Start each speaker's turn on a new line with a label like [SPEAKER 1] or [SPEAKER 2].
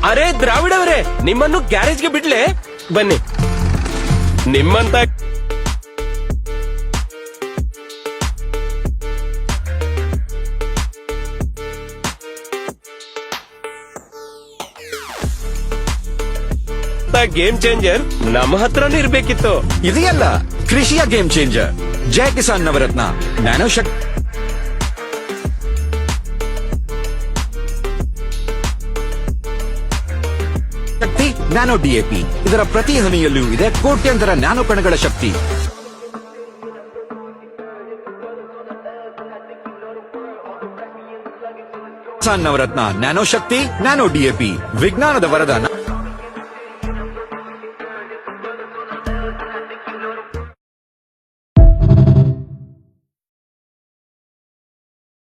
[SPEAKER 1] ಅರೆ ದ್ರಾವಿಡ್ ಅವರೇ, ನಿಮ್ಮನ್ನು ಗ್ಯಾರೇಜ್ಗೆ ಬಿಡ್ಲೆ? ಬನ್ನಿ. ನಿಮ್ಮಂತ ಗೇಮ್ ಚೇಂಜರ್ ನಮ್ಮ ಹತ್ರನೂ ಇರ್ಬೇಕಿತ್ತು.
[SPEAKER 2] ಇದೆಯಲ್ಲ ಕೃಷಿಯ ಗೇಮ್ ಚೇಂಜರ್, ಜೈ ಕಿಸಾನ್ ನವರತ್ನ ನ್ಯಾನೋ ಶಕ್ತಿ. ನ್ಯಾನೋ ಡಿಎಪಿ, ಇದರ ಪ್ರತಿ ಹನಿಯಲ್ಲೂ ಇದೆ ಕೋಟ್ಯಂತರ ನ್ಯಾನೋ ಕಣಗಳ ಶಕ್ತಿ. ಕಿಸಾನ್ ನವರತ್ನ ನ್ಯಾನೋ ಶಕ್ತಿ, ನ್ಯಾನೋ ಡಿಎಪಿ, ವಿಜ್ಞಾನದ ವರದಾನ